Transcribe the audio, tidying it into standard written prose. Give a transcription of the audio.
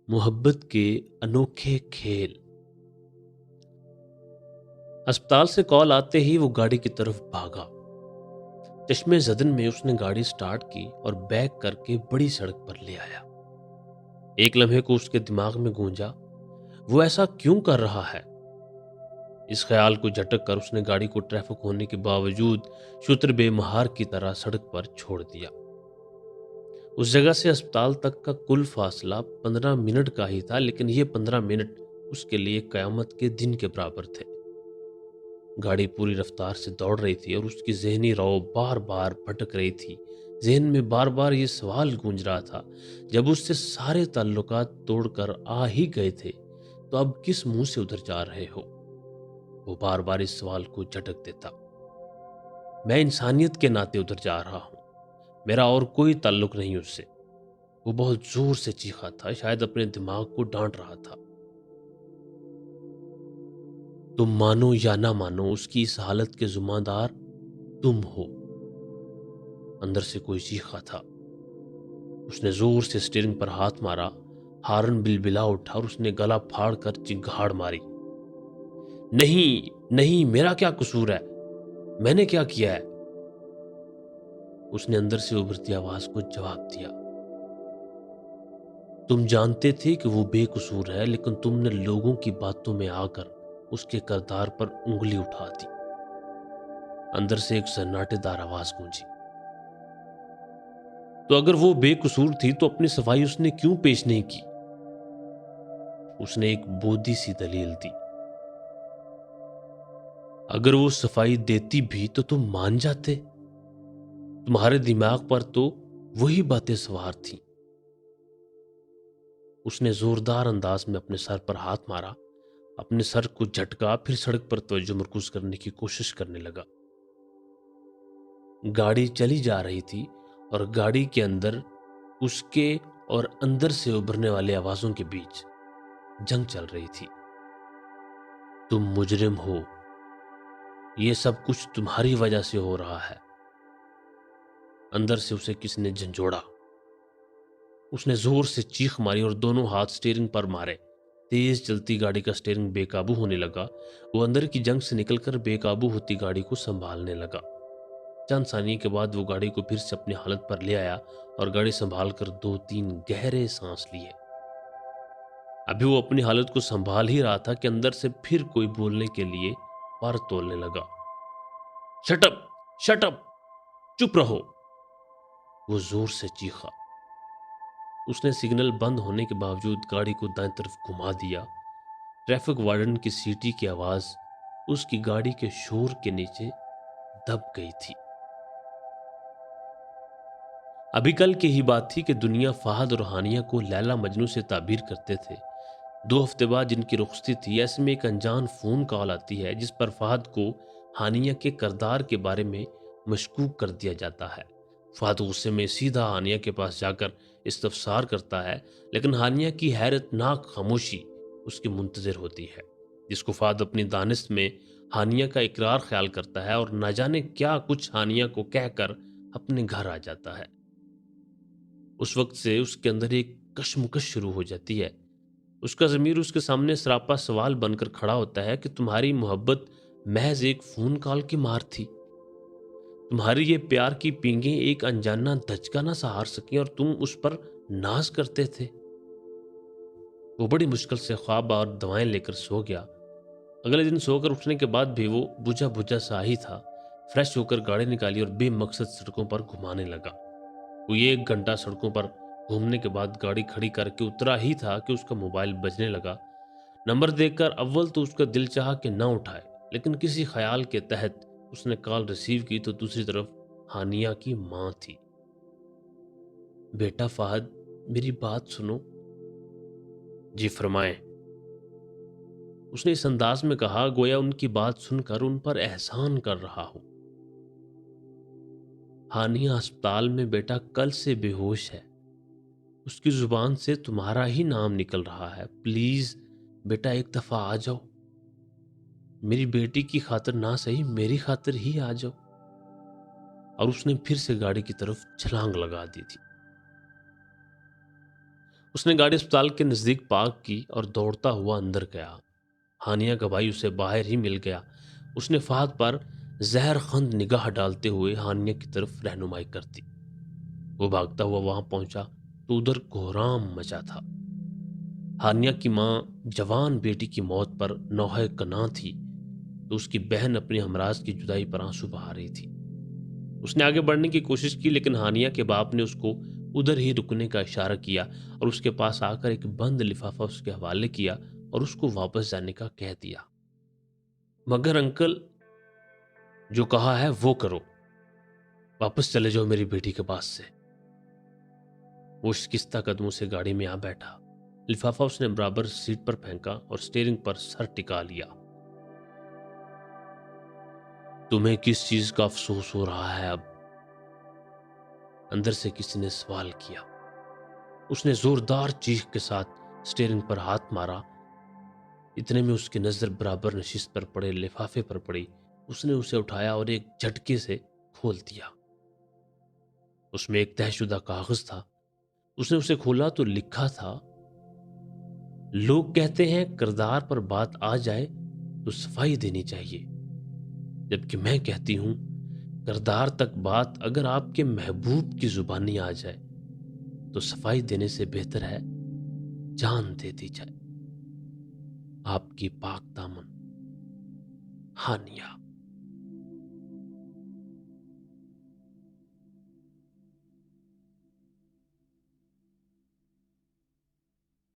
محبت کے انوکھے کھیل۔ اسپتال سے کال آتے ہی وہ گاڑی کی طرف بھاگا۔ چشمے زدن میں اس نے گاڑی سٹارٹ کی اور بیک کر کے بڑی سڑک پر لے آیا۔ ایک لمحے کو اس کے دماغ میں گونجا، وہ ایسا کیوں کر رہا ہے؟ اس خیال کو جھٹک کر اس نے گاڑی کو ٹریفک ہونے کے باوجود شتر بے مہار کی طرح سڑک پر چھوڑ دیا۔ اس جگہ سے اسپتال تک کا کل فاصلہ 15 منٹ کا ہی تھا، لیکن یہ 15 منٹ اس کے لیے قیامت کے دن کے برابر تھے۔ گاڑی پوری رفتار سے دوڑ رہی تھی اور اس کی ذہنی رو بار بار بھٹک رہی تھی۔ ذہن میں بار بار یہ سوال گونج رہا تھا، جب اس سے سارے تعلقات توڑ کر آ ہی گئے تھے تو اب کس منہ سے ادھر جا رہے ہو؟ وہ بار بار اس سوال کو جھٹک دیتا۔ میں انسانیت کے ناطے ادھر جا رہا ہوں، میرا اور کوئی تعلق نہیں اس سے۔ وہ بہت زور سے چیخا تھا، شاید اپنے دماغ کو ڈانٹ رہا تھا۔ تم مانو یا نہ مانو، اس کی اس حالت کے ذمہ دار تم ہو۔ اندر سے کوئی چیخا تھا۔ اس نے زور سے اسٹیئرنگ پر ہاتھ مارا، ہارن بلبلا اٹھا اور اس نے گلا پھاڑ کر چنگھاڑ ماری۔ نہیں نہیں، میرا کیا قصور ہے؟ میں نے کیا کیا ہے؟ اس نے اندر سے ابھرتی آواز کو جواب دیا۔ تم جانتے تھے کہ وہ بے قصور ہے، لیکن تم نے لوگوں کی باتوں میں آ کر اس کے کردار پر انگلی اٹھا دی۔ اندر سے ایک سناٹے دار آواز گونجی۔ تو اگر وہ بے قصور تھی تو اپنی صفائی اس نے کیوں پیش نہیں کی؟ اس نے ایک بودھی سی دلیل دی۔ اگر وہ صفائی دیتی بھی تو تم مان جاتے؟ تمہارے دماغ پر تو وہی باتیں سوار تھیں۔ اس نے زوردار انداز میں اپنے سر پر ہاتھ مارا، اپنے سر کو جھٹکا، پھر سڑک پر توجہ مرکوز کرنے کی کوشش کرنے لگا۔ گاڑی چلی جا رہی تھی اور گاڑی کے اندر اس کے اور اندر سے ابھرنے والے آوازوں کے بیچ جنگ چل رہی تھی۔ تم مجرم ہو، یہ سب کچھ تمہاری وجہ سے ہو رہا ہے۔ اندر سے اسے کس نے جھنجھوڑا۔ اس نے زور سے چیخ ماری اور دونوں ہاتھ اسٹیئرنگ پر مارے۔ تیز چلتی گاڑی کا اسٹیئرنگ بے قابو ہونے لگا۔ وہ اندر کی جنگ سے نکل کر بے قابو ہوتی گاڑی کو سنبھالنے لگا۔ چند ثانیے کے بعد وہ گاڑی کو پھر سے اپنی حالت پر لے آیا اور گاڑی سنبھال کر 2-3 گہرے سانس لیے۔ ابھی وہ اپنی حالت کو سنبھال ہی رہا تھا کہ اندر سے پھر کوئی بولنے کے لیے پر تولنے لگا۔ Shut up! Shut up! چپ رہو! وہ زور سے چیخا۔ اس نے سگنل بند ہونے کے باوجود گاڑی کو دائیں طرف گھما دیا۔ ٹریفک وارڈن کی سیٹی کی آواز اس کی گاڑی کے شور کے نیچے دب گئی تھی۔ ابھی کل کی ہی بات تھی کہ دنیا فہد اور ہانیہ کو لیلا مجنوں سے تعبیر کرتے تھے۔ 2 ہفتے بعد جن کی رخصتی تھی، ایسے میں ایک انجان فون کال آتی ہے جس پر فہد کو ہانیہ کے کردار کے بارے میں مشکوک کر دیا جاتا ہے۔ فہد غصے میں سیدھا ہانیہ کے پاس جا کر استفسار کرتا ہے، لیکن ہانیہ کی حیرت ناک خاموشی اس کی منتظر ہوتی ہے، جس کو فہد اپنی دانست میں ہانیہ کا اقرار خیال کرتا ہے اور نہ جانے کیا کچھ ہانیہ کو کہہ کر اپنے گھر آ جاتا ہے۔ اس وقت سے اس کے اندر ایک کشمکش شروع ہو جاتی ہے۔ اس کا ضمیر اس کے سامنے سراپا سوال بن کر کھڑا ہوتا ہے کہ تمہاری محبت محض ایک فون کال کی مار تھی۔ تمہاری یہ پیار کی پینگیں ایک انجانہ دھچکا نہ سہار سکیں اور تم اس پر ناز کرتے تھے۔ وہ بڑی مشکل سے خواب اور دوائیں لے کر سو گیا۔ اگلے دن سو کر اٹھنے کے بعد بھی وہ بجھا بجھا سا ہی تھا۔ فریش ہو کر گاڑی نکالی اور بے مقصد سڑکوں پر گھمانے لگا۔ وہ 1 گھنٹہ سڑکوں پر گھومنے کے بعد گاڑی کھڑی کر کے اترا ہی تھا کہ اس کا موبائل بجنے لگا۔ نمبر دیکھ کر اول تو اس کا دل چاہا کہ نہ اٹھائے، لیکن کسی خیال کے تحت اس نے کال ریسیو کی تو دوسری طرف ہانیہ کی ماں تھی۔ بیٹا فہد، میری بات سنو۔ جی فرمائیں۔ اس نے اس انداز میں کہا گویا ان کی بات سن کر ان پر احسان کر رہا ہو۔ ہانیہ اسپتال میں بیٹا کل سے بے ہوش ہے۔ اس کی زبان سے تمہارا ہی نام نکل رہا ہے۔ پلیز بیٹا ایک دفعہ آ جاؤ۔ میری بیٹی کی خاطر نہ صحیح، میری خاطر ہی آ جاؤ۔ اور اس نے پھر سے گاڑی کی طرف چھلانگ لگا دی تھی۔ اس نے گاڑی اسپتال کے نزدیک پارک کی اور دوڑتا ہوا اندر گیا۔ ہانیہ کا بھائی اسے باہر ہی مل گیا۔ اس نے فہد پر زہر خند نگاہ ڈالتے ہوئے ہانیہ کی طرف رہنمائی کر دی۔ وہ بھاگتا ہوا وہاں پہنچا تو ادھر کوہرام مچا تھا۔ ہانیہ کی ماں جوان بیٹی کی موت پر نوحہ کناں تھی تو اس کی بہن اپنے ہمراز کی جدائی پر آنسو بہا رہی تھی۔ اس نے آگے بڑھنے کی کوشش کی لیکن ہانیہ کے باپ نے اس کو ادھر ہی رکنے کا اشارہ کیا اور اس کے پاس آ کر ایک بند لفافہ اس کے حوالے کیا اور اس کو واپس جانے کا کہہ دیا۔ مگر انکل، جو کہا ہے وہ کرو، واپس چلے جاؤ میری بیٹی کے پاس سے۔ وہ شکستہ قدموں سے گاڑی میں آ بیٹھا۔ لفافہ اس نے برابر سیٹ پر پھینکا اور سٹیئرنگ پر سر ٹکا لیا۔ تمہیں کس چیز کا افسوس ہو رہا ہے اب؟ اندر سے کسی نے سوال کیا۔ اس نے زوردار چیخ کے ساتھ سٹیئرنگ پر ہاتھ مارا۔ اتنے میں اس کی نظر برابر نشست پر پڑے لفافے پر پڑی۔ اس نے اسے اٹھایا اور ایک جھٹکے سے کھول دیا۔ اس میں ایک طے شدہ کاغذ تھا۔ اس نے اسے کھولا تو لکھا تھا، لوگ کہتے ہیں کردار پر بات آ جائے تو صفائی دینی چاہیے، جبکہ میں کہتی ہوں کردار تک بات اگر آپ کے محبوب کی زبانی آ جائے تو صفائی دینے سے بہتر ہے جان دے دی جائے۔ آپ کی پاک دامن ہانیہ۔